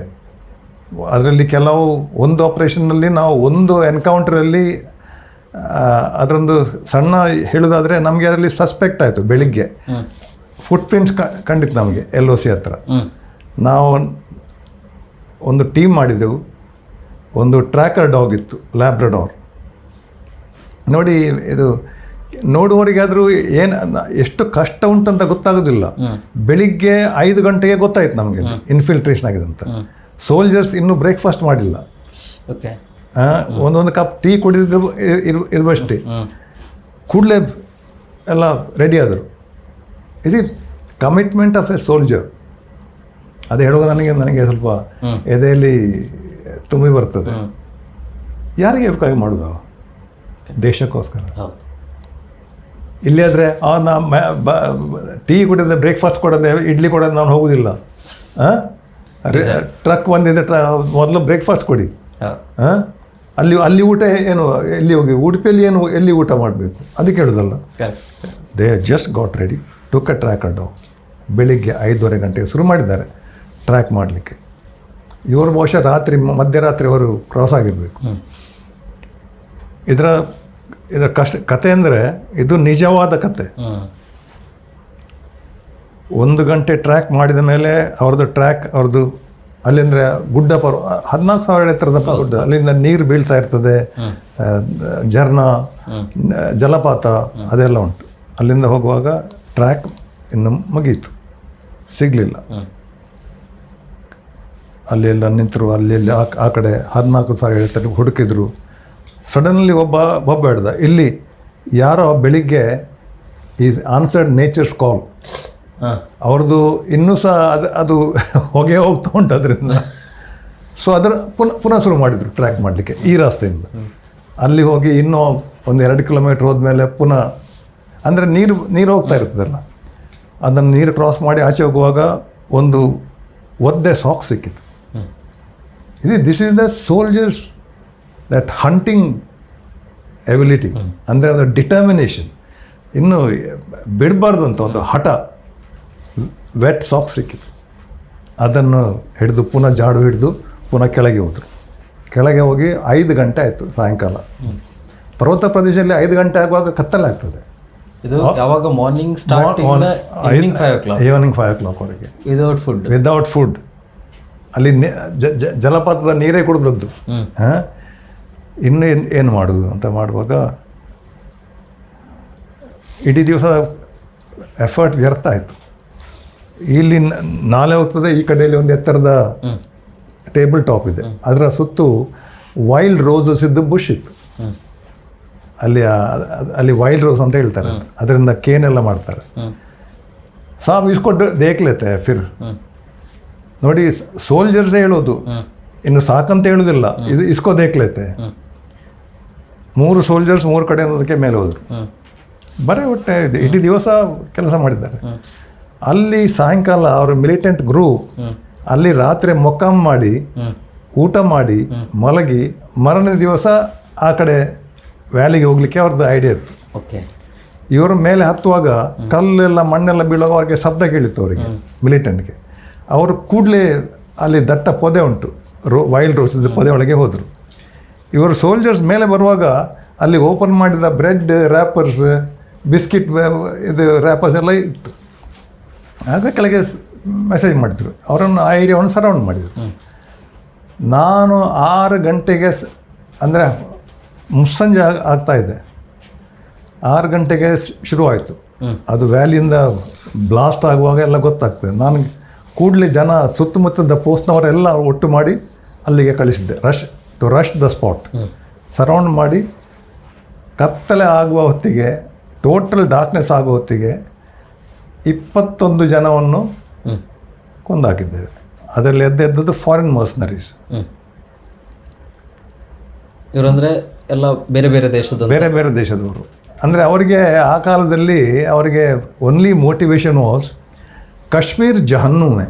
ಅದರಲ್ಲಿ ಕೆಲವು ಒಂದು ಆಪ್ರೇಷನ್ನಲ್ಲಿ ನಾವು ಒಂದು ಎನ್ಕೌಂಟ್ರಲ್ಲಿ ಅದರೊಂದು ಸಣ್ಣ ಹೇಳೋದಾದರೆ ನಮಗೆ ಅದರಲ್ಲಿ ಸಸ್ಪೆಕ್ಟ್ ಆಯಿತು. ಬೆಳಿಗ್ಗೆ ಫುಟ್ ಪ್ರಿಂಟ್ಸ್ ಕಂಡಿತ್ತು ನಮಗೆ LOC ಹತ್ರ. ನಾವು ಒಂದು ಟೀಮ್ ಮಾಡಿದೆವು. ಒಂದು ಟ್ರ್ಯಾಕರ್ ಡಾಗ್ ಇತ್ತು, ಲ್ಯಾಬ್ರಡಾರ್. ನೋಡಿ, ಇದು ನೋಡುವವರಿಗಾದರೂ ಎಷ್ಟು ಕಷ್ಟ ಉಂಟಂತ ಗೊತ್ತಾಗೋದಿಲ್ಲ. ಬೆಳಿಗ್ಗೆ 5 ಗಂಟೆಗೆ ಗೊತ್ತಾಯ್ತು ನಮಗೆ ಇನ್ಫಿಲ್ಟ್ರೇಷನ್ ಆಗಿದೆ ಅಂತ. ಸೋಲ್ಜರ್ಸ್ ಇನ್ನೂ ಬ್ರೇಕ್ಫಾಸ್ಟ್ ಮಾಡಿಲ್ಲ. ಒಂದೊಂದು ಕಪ್ ಟೀ ಕುಡಿದಿದ್ರು ಇರುವಷ್ಟೇ, ಕೂಡಲೇ ಎಲ್ಲ ರೆಡಿ ಆದರು. ಇದು ಕಮಿಟ್ಮೆಂಟ್ ಆಫ್ ಎ ಸೋಲ್ಜರ್. ಅದು ಹೇಳುವಾಗ ನನಗೆ ಸ್ವಲ್ಪ ಎದೆಯಲ್ಲಿ ತುಂಬಿ ಬರ್ತದೆ. ಯಾರಿಗೆ ಬೇಕಾಗಿ ಮಾಡೋದು? ದೇಶಕ್ಕೋಸ್ಕರ. ಇಲ್ಲಿ ಆದರೆ ಟೀ ಕುಡಿದ್ರೆ, ಬ್ರೇಕ್ಫಾಸ್ಟ್ ಕೊಡೋದೆ, ಇಡ್ಲಿ ಕೊಡೋದು ನಾನು ಹೋಗೋದಿಲ್ಲ. ಟ್ರಕ್ ಬಂದಿದ್ದೆ, ಮೊದಲು ಬ್ರೇಕ್ಫಾಸ್ಟ್ ಕೊಡಿ. ಅಲ್ಲಿ ಊಟ ಏನು, ಎಲ್ಲಿ ಹೋಗಿ ಉಡುಪಿಯಲ್ಲಿ ಏನು ಎಲ್ಲಿ ಊಟ ಮಾಡಬೇಕು ಅದಕ್ಕೆ ಹೇಳೋದಲ್ಲ. They just got ready, took a tracker dog. ಬೆಳಿಗ್ಗೆ 5:30 ಗಂಟೆಗೆ ಶುರು ಮಾಡಿದ್ದಾರೆ ಟ್ರ್ಯಾಕ್ ಮಾಡಲಿಕ್ಕೆ. ಇವರು ಬಹುಶಃ ಮಧ್ಯರಾತ್ರಿ ಅವರು ಕ್ರಾಸ್ ಆಗಿರಬೇಕು. ಇದರ ಕತೆ ಅಂದರೆ ಇದು ನಿಜವಾದ ಕತೆ. 1 ಗಂಟೆ ಟ್ರ್ಯಾಕ್ ಮಾಡಿದ ಮೇಲೆ ಅವ್ರದ್ದು ಅಲ್ಲಿಂದರೆ ಗುಡ್ಡ 14,000 ಎತ್ತರದ ಗುಡ್ಡ. ಅಲ್ಲಿಂದ ನೀರು ಬೀಳ್ತಾ ಇರ್ತದೆ, ಝರ್ನಾ, ಜಲಪಾತ ಅದೆಲ್ಲ ಉಂಟು. ಅಲ್ಲಿಂದ ಹೋಗುವಾಗ ಟ್ರ್ಯಾಕ್ ಇನ್ನು ಮುಗೀತು, ಸಿಗಲಿಲ್ಲ. ಅಲ್ಲೆಲ್ಲ ನಿಂತರು, ಅಲ್ಲಿ ಆ ಕಡೆ 14,000 ಎತ್ತರ ಹುಡುಕಿದ್ರು. ಸಡನ್ಲಿ ಒಬ್ಬ ಹಿಡ್ದ. ಇಲ್ಲಿ ಯಾರೋ ಬೆಳಿಗ್ಗೆ ಈಸ್ ಆನ್ಸರ್ಡ್ ನೇಚರ್ಸ್ ಕಾಲ್. ಅವ್ರದ್ದು ಇನ್ನೂ ಸಹ ಅದು ಹೊಗೆ ಹೋಗ್ತಾ ಉಂಟು ಅದರಿಂದ. ಸೊ ಪುನಃ ಶುರು ಮಾಡಿದರು ಟ್ರ್ಯಾಕ್ ಮಾಡಲಿಕ್ಕೆ ಈ ರಾಸ್ತೆಯಿಂದ. ಅಲ್ಲಿ ಹೋಗಿ ಇನ್ನೂ 1-2 ಕಿಲೋಮೀಟ್ರ್ ಹೋದ್ಮೇಲೆ ಪುನಃ, ಅಂದರೆ ನೀರು ಹೋಗ್ತಾ ಇರ್ತದಲ್ಲ, ಅದನ್ನು ನೀರು ಕ್ರಾಸ್ ಮಾಡಿ ಆಚೆ ಹೋಗುವಾಗ ಒಂದು ಒದ್ದೆ ಸಾಕ್ ಸಿಕ್ಕಿತು. This is the soldiers that hunting ability, ಅಂದರೆ ಒಂದು ಡಿಟರ್ಮಿನೇಷನ್. ಇನ್ನು ಬಿಡಬಾರ್ದು ಅಂತ ಒಂದು ಹಠ. ವೆಟ್ ಸಾಕ್ಸ್ ಸಿಕ್ಕಿತು. ಅದನ್ನು ಹಿಡಿದು ಪುನಃ ಜಾಡು ಹಿಡಿದು ಪುನಃ ಕೆಳಗೆ ಹೋದರು. ಕೆಳಗೆ ಹೋಗಿ 5 ಗಂಟೆ ಆಯಿತು ಸಾಯಂಕಾಲ. ಪರ್ವತ ಪ್ರದೇಶದಲ್ಲಿ 5 ಗಂಟೆ ಆಗುವಾಗ ಕತ್ತಲಾಗ್ತದೆ. ಮಾರ್ನಿಂಗ್ ಈವ್ನಿಂಗ್ 5 o'clock ವರೆಗೆ ವಿದೌಟ್ ಫುಡ್. ಅಲ್ಲಿ ಜಲಪಾತದ ನೀರೇ ಕುಡಿದದ್ದು. ಇನ್ನು ಏನು ಮಾಡೋದು ಅಂತ ಮಾಡುವಾಗ ಇಡೀ ದಿವಸ ಎಫರ್ಟ್ ವ್ಯರ್ಥ ಆಯಿತು. ಇಲ್ಲಿ ನಾಲೆ ಹೋಗ್ತದೆ, ಈ ಕಡೆಯಲ್ಲಿ ಒಂದು ಎತ್ತರದ ಟೇಬಲ್ ಟಾಪ್ ಇದೆ, ಅದರ ಸುತ್ತು ವೈಲ್ಡ್ ರೋಸಸ್ ಇದ್ದು ಬುಷ್ ಇತ್ತು. ಅಲ್ಲಿ ವೈಲ್ಡ್ ರೋಸ್ ಅಂತ ಹೇಳ್ತಾರೆ, ಅದರಿಂದ ಕೇನೆಲ್ಲ ಮಾಡ್ತಾರೆ. ಸಾಬ್ ಇಸ್ಕೊಟ್ಟು ದೇಖ್ಲೇತೆ ಫಿರ್. ನೋಡಿ, ಸೋಲ್ಜರ್ಸೇ ಹೇಳೋದು, ಇನ್ನು ಸಾಕಂತ ಹೇಳೋದಿಲ್ಲ, ಇದು ಇಸ್ಕೋ ದೇಖ್ಲೇತೆ. 3 ಸೋಲ್ಜರ್ಸ್ 3 ಕಡೆ ಅನ್ನೋದಕ್ಕೆ ಮೇಲೆ ಹೋದರು. ಬರೀ ಹೊಟ್ಟೆ ಇದೆ, ಇಡೀ ದಿವಸ ಕೆಲಸ ಮಾಡಿದ್ದಾರೆ. ಅಲ್ಲಿ ಸಾಯಂಕಾಲ ಅವರು ಮಿಲಿಟೆಂಟ್ ಗ್ರೂಪ್ ಅಲ್ಲಿ ರಾತ್ರಿ ಮೊಕ್ಕಾಂ ಮಾಡಿ ಊಟ ಮಾಡಿ ಮಲಗಿ ಮರನೇ ದಿವಸ ಆ ಕಡೆ ವ್ಯಾಲಿಗೆ ಹೋಗ್ಲಿಕ್ಕೆ ಅವ್ರದ್ದು ಐಡಿಯಾ ಇತ್ತು. ಇವರು ಮೇಲೆ ಹತ್ತುವಾಗ ಕಲ್ಲೆಲ್ಲ ಮಣ್ಣೆಲ್ಲ ಬೀಳುವಾಗ ಅವ್ರಿಗೆ ಶಬ್ದ ಕೇಳಿತ್ತು ಅವರಿಗೆ, ಮಿಲಿಟೆಂಟ್ಗೆ. ಅವರು ಕೂಡಲೇ ಅಲ್ಲಿ ದಟ್ಟ ಪೊದೆ ಉಂಟು, ವೈಲ್ಡ್ ರೋಸ್ ಪೊದೆ ಒಳಗೆ ಹೋದರು. ಇವರು ಸೋಲ್ಜರ್ಸ್ ಮೇಲೆ ಬರುವಾಗ ಅಲ್ಲಿ ಓಪನ್ ಮಾಡಿದ ಬ್ರೆಡ್ ರ್ಯಾಪರ್ಸ್, ಬಿಸ್ಕಿಟ್ ಇದು ರ್ಯಾಪರ್ಸ್ ಎಲ್ಲ ಇತ್ತು. ಆಗ ಕೆಳಗೆ ಮೆಸೇಜ್ ಮಾಡಿದರು, ಅವರನ್ನು ಆ ಏರಿಯಾವನ್ನು ಸರೌಂಡ್ ಮಾಡಿದರು. ನಾನು 6 ಗಂಟೆಗೆ, ಅಂದರೆ ಮುಸ್ಸಂಜೆ ಆಗ್ತಾಯಿದೆ, 6 ಗಂಟೆಗೆ ಶುರುವಾಯಿತು. ಅದು ವ್ಯಾಲಿಯಿಂದ ಬ್ಲಾಸ್ಟ್ ಆಗುವಾಗ ಎಲ್ಲ ಗೊತ್ತಾಗ್ತದೆ. ನಾನು ಕೂಡಲೇ ಜನ ಸುತ್ತಮುತ್ತದ ಪೋಸ್ಟ್ನವರೆಲ್ಲ ಒಟ್ಟು ಮಾಡಿ ಅಲ್ಲಿಗೆ ಕಳಿಸಿದ್ದೆ. ರಶ್ ದ ಸ್ಪಾಟ್, ಸರೌಂಡ್ ಮಾಡಿ ಕತ್ತಲೆ ಆಗುವ ಹೊತ್ತಿಗೆ, ಟೋಟಲ್ ಡಾರ್ಕ್ನೆಸ್ ಆಗುವ ಹೊತ್ತಿಗೆ 21 ಜನವನ್ನು ಕೊಂದಾಕಿದ್ದೇವೆ. ಅದರಲ್ಲಿ ಎದ್ದದ್ದು ಫಾರಿನ್ ಮರ್ಸನರೀಸ್. ಇವರಂದರೆ ಎಲ್ಲ ಬೇರೆ ಬೇರೆ ದೇಶದವರು. ಅಂದರೆ ಅವರಿಗೆ ಆ ಕಾಲದಲ್ಲಿ ಅವರಿಗೆ ಓನ್ಲಿ ಮೋಟಿವೇಶನ್ ವಾಸ್ ಕಾಶ್ಮೀರ್ ಜಹನ್ನೂಮೆ.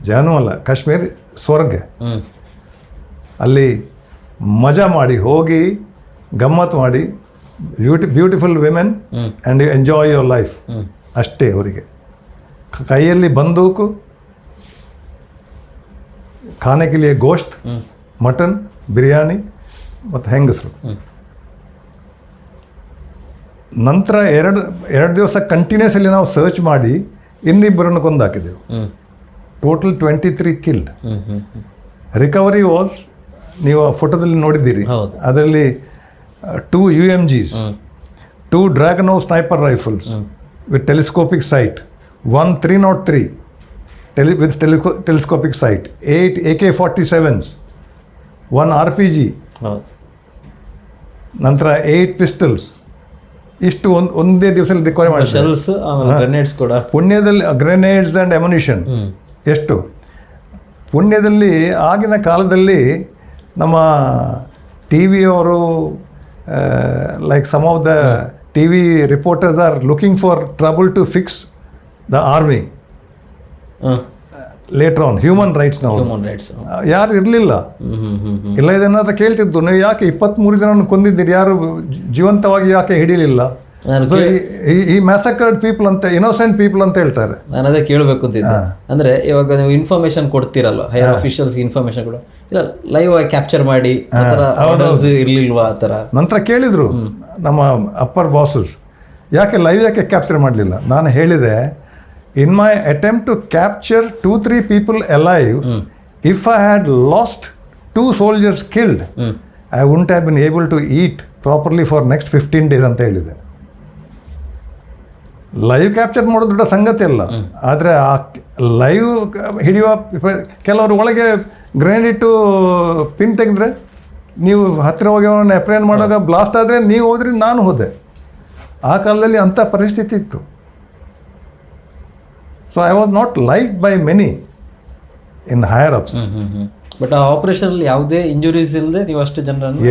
ಜಹನ್ನೂ ಅಲ್ಲ, ಕಾಶ್ಮೀರ್ ಸ್ವರ್ಗ. ಅಲ್ಲಿ ಮಜಾ ಮಾಡಿ ಹೋಗಿ ಗಮ್ಮತ್ತು ಮಾಡಿ, beautiful women and you enjoy your life, ಅಷ್ಟೇ ಅವರಿಗೆ. ಕೈಯಲ್ಲಿ ಬಂದೂಕು, ಖಾನೆ ಕೆ ಲಿಯೆ ಗೋಶ್ತ್, ಮಟನ್, ಬಿರಿಯಾನಿ ಮತ್ತು ಹೆಂಗಸರು. ನಂತರ ಎರಡು ದಿವಸ ಕಂಟಿನ್ಯೂಸಲ್ಲಿ ನಾವು ಸರ್ಚ್ ಮಾಡಿ ಇನ್ನಿಬ್ಬರನ್ನು ಕೊಂದಾಕಿದ್ದೆವು. Total 23 killed. ರಿಕವರಿ ವಾಸ್, ನೀವು ಆ ಫೋಟೋದಲ್ಲಿ ನೋಡಿದ್ದೀರಿ, ಅದರಲ್ಲಿ 2 UMGs, 2 Dragunov sniper rifles with telescopic sight, 1 303 with telescopic sight, 8 AK-47s, 1 RPG, ನಂತರ 8 ಪಿಸ್ಟಲ್ಸ್. ಇಷ್ಟು ಒಂದೇ ದಿವಸದಲ್ಲಿ ರಿಕವರಿ ಮಾಡಿದ್ದಾರೆ. ಪುಣ್ಯದಲ್ಲಿ ಗ್ರೆನೇಡ್ಸ್ ಆ್ಯಂಡ್ ಅಮ್ಯುನಿಷನ್ ಎಷ್ಟು ಪುಣ್ಯದಲ್ಲಿ. ಆಗಿನ ಕಾಲದಲ್ಲಿ ನಮ್ಮ ಟಿವಿಯವರು, like some of the TV reporters are looking for trouble to fix the army. Later on human rights ಯಾರು ಇರಲಿಲ್ಲ. ಇಲ್ಲ, ಇದನ್ನಾದ್ರೂ ಕೇಳ್ತಿದ್ದು, ನೀವು ಯಾಕೆ 23 ಜನವನ್ನು ಕೊಂದಿದ್ದೀರಿ, ಯಾರು ಜೀವಂತವಾಗಿ ಯಾಕೆ ಹಿಡಿಯಲಿಲ್ಲ? ಈ ಮ್ಯಾಸಕರ್ಡ್ ಪೀಪಲ್ ಅಂತ, ಇನ್ನೋಸೆಂಟ್ ಪೀಪಲ್ ಅಂತ ಹೇಳ್ತಾರೆ. ನಾನು ಅದೇ ಕೇಳಬೇಕು ಅಂತಿದ್ದೆ. ಅಂದರೆ ಇವಾಗ ನೀವು ಇನ್ಫಾರ್ಮೇಶನ್ ಕೊಡ್ತೀರಲ್ಲ, ಹೈಯರ್ ಅಫಿಷಿಯಲ್ಸ್ ಇನ್ಫಾರ್ಮೇಶನ್ ಕೊಡ, ಇಲ್ಲ ಲೈವ್ ಆಗಿ ಕ್ಯಾಪ್ಚರ್ ಮಾಡಿ ಇರಲಿಲ್ವಾ ಆ ಥರ? ನಂತರ ಕೇಳಿದ್ರು ನಮ್ಮ ಅಪ್ಪರ್ ಬಾಸಸ್, ಯಾಕೆ ಲೈವ್ ಯಾಕೆ ಕ್ಯಾಪ್ಚರ್ ಮಾಡಲಿಲ್ಲ? ನಾನು ಹೇಳಿದೆ, in my attempt to capture 2-3 people alive, if I had lost 2 soldiers killed, I wouldn't have been able to eat properly for next 15 days ಅಂತ ಹೇಳಿದೆ. ಲೈವ್ ಕ್ಯಾಪ್ಚರ್ ಮಾಡೋದು ದೊಡ್ಡ ಸಂಗತಿ ಅಲ್ಲ, ಆದರೆ ಆ ಲೈವ್ ಹಿಡಿಯುವ ಕೆಲವರು ಒಳಗೆ ಗ್ರೆನೇಡ್ ಇಟ್ಟು ಪಿನ್ ತೆಗೆದ್ರೆ, ನೀವು ಹತ್ತಿರ ಹೋಗಿ ಅವನನ್ನು ಅಪ್ರೇನ್ ಮಾಡುವಾಗ ಬ್ಲಾಸ್ಟ್ ಆದರೆ ನೀವು ಹೋದ್ರಿ, ನಾನು ಹೋದೆ. ಆ ಕಾಲದಲ್ಲಿ ಅಂಥ ಪರಿಸ್ಥಿತಿ ಇತ್ತು. So I was not liked by many in higher ups. But ಆ ಆಪರೇಷನಲ್ಲಿ ಯಾವುದೇ ಇಂಜುರೀಸ್ ಇಲ್ಲದೆ ನೀವು ಅಷ್ಟು ಜನರನ್ನು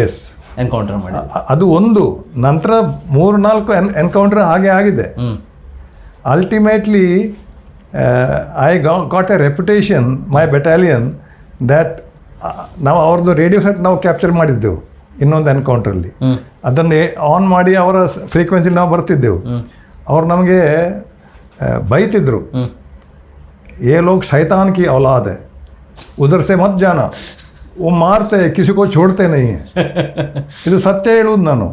ಎನ್ಕೌಂಟರ್ ಮಾಡಿ, ಅದು ಒಂದು. ನಂತರ 3-4 ಎನ್ಕೌಂಟರ್ ಹಾಗೆ ಆಗಿದೆ. Ultimately I got A reputation, my battalion, that ನಾವು ಅವ್ರದ್ದು ರೇಡಿಯೋ ಸೆಟ್ ನಾವು ಕ್ಯಾಪ್ಚರ್ ಮಾಡಿದ್ದೆವು ಇನ್ನೊಂದು ಎನ್ಕೌಂಟ್ರಲ್ಲಿ. ಅದನ್ನು ಆನ್ ಮಾಡಿ ಅವರ ಫ್ರೀಕ್ವೆನ್ಸಿ ನಾವು ಬರ್ತಿದ್ದೆವು. ಅವ್ರು ನಮಗೆ ಬೈತಿದ್ರು, ये लोग शैतान की औलाद है, उधर से मत जाना, वो मारते किसी को छोड़ते नहीं है. ಇದು ಸತ್ಯ ಹೇಳುವುದು ನಾನು.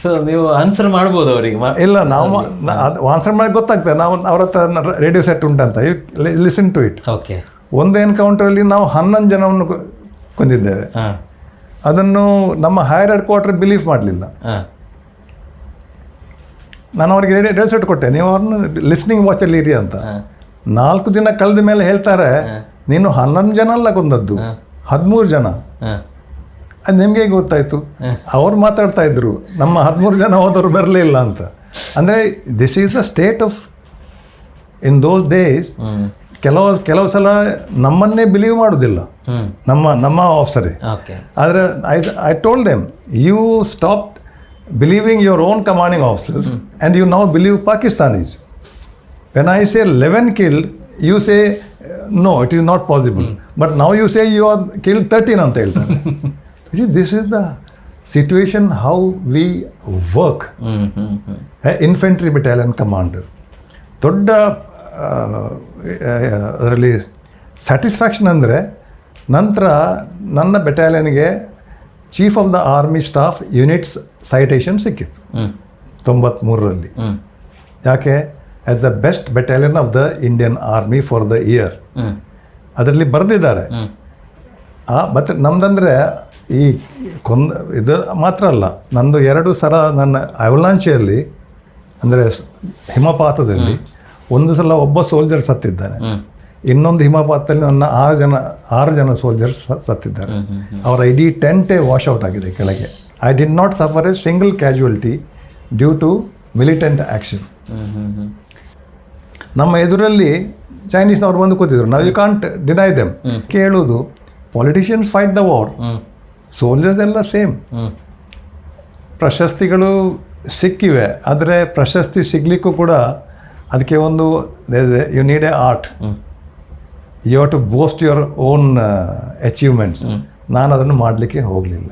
ಸೊ ನೀವು ಆನ್ಸರ್ ಮಾಡ್ಬೋದು ಅವರಿಗೆ? ಇಲ್ಲ, ನಾವು ಆನ್ಸರ್ ಮಾಡಿ ಗೊತ್ತಾಗ್ತದೆ. ನಾವು ಅವ್ರ ಹತ್ರ ರೇಡಿಯೋ ಸೆಟ್ ಉಂಟಂತ, ಲಿಸನ್ ಟು ಇಟ್. ಓಕೆ. ಒಂದು ಎನ್ಕೌಂಟರಲ್ಲಿ ನಾವು 11 ಜನವನ್ನು ಕೊಂದಿದ್ದೇವೆ. ಅದನ್ನು ನಮ್ಮ ಹೈಯರ್ ಹೆಡ್ ಕ್ವಾರ್ಟರ್ ಬಿಲೀವ್ ಮಾಡಲಿಲ್ಲ. ನಾನು ಅವ್ರಿಗೆ ರೇಡಿಯೋ ಸೆಟ್ ಕೊಟ್ಟೆ, ನೀವು ಅವ್ರನ್ನ ಲಿಸ್ನಿಂಗ್ ವಾಚಲ್ಲಿ ಇರಿ ಅಂತ. 4 ದಿನ ಕಳೆದ ಮೇಲೆ ಹೇಳ್ತಾರೆ, ನೀನು 11 ಜನ ಅಲ್ಲ ಕೊಂದದ್ದು, 13 ಜನ. ಅದು ನಿಮಗೆ ಗೊತ್ತಾಯಿತು? ಅವ್ರು ಮಾತಾಡ್ತಾ ಇದ್ರು, ನಮ್ಮ 13 ಜನ ಹೋದವರು ಬರಲಿಲ್ಲ ಅಂತ. ಅಂದರೆ this is the state of in those days. ಕೆಲವು ಸಲ ನಮ್ಮನ್ನೇ ಬಿಲೀವ್ ಮಾಡೋದಿಲ್ಲ ನಮ್ಮ ಆಫೀಸರೇ. ಆದರೆ I told them, you stop believing your own commanding officers and you now believe Pakistanis. When I say 11 killed, you say no, it is not possible. But now you say you are killed 13 anta heltare. This is the situation how we work. Infantry battalion commander, ದೊಡ್ಡ ಅದರಲ್ಲಿ satisfaction ಅಂದರೆ, ನಂತರ ನನ್ನ ಬೆಟಾಲಿಯನ್ಗೆ chief of the army staff units citation ಸಿಕ್ಕಿತ್ತು 93ರಲ್ಲಿ. ಯಾಕೆ? As the best battalion of the Indian army for the year ಅದರಲ್ಲಿ ಬರೆದಿದ್ದಾರೆ. ಮತ್ತು ನಮ್ದಂದರೆ ಈ ಇದು ಮಾತ್ರ ಅಲ್ಲ, ನಂದು 2 ಸಲ ನನ್ನ ಅವಲಾಂಚಿಯಲ್ಲಿ ಅಂದರೆ ಹಿಮಪಾತದಲ್ಲಿ ಒಂದು ಸಲ ಒಬ್ಬ ಸೋಲ್ಜರ್ ಸತ್ತಿದ್ದಾನೆ, ಇನ್ನೊಂದು ಹಿಮಪಾತದಲ್ಲಿ ನನ್ನ 6 ಜನ ಸೋಲ್ಜರ್ಸ್ ಸತ್ತಿದ್ದಾರೆ. ಅವರ ಇಡೀ ಟೆಂಟೇ ವಾಶ್ ಔಟ್ ಆಗಿದೆ ಕೆಳಗೆ. I did not suffer a single casualty due to militant action. ನಮ್ಮ ಎದುರಲ್ಲಿ ಚೈನೀಸ್ನವ್ರು ಬಂದು ಕೂತಿದ್ರು. ನಾವು ಯು ಕಾಂಟ್ ಡಿನೈ ದೆಮ್. ಕೇಳುವುದು, politicians fight the war, soldiers ಎಲ್ಲ ಸೇಮ್. ಪ್ರಶಸ್ತಿಗಳು ಸಿಕ್ಕಿವೆ, ಆದರೆ ಪ್ರಶಸ್ತಿ ಸಿಗಲಿಕ್ಕೂ ಕೂಡ ಅದಕ್ಕೆ ಒಂದು you need a art. You have to boast your own achievements. ನಾನು ಅದನ್ನು ಮಾಡಲಿಕ್ಕೆ ಹೋಗಲಿಲ್ಲ.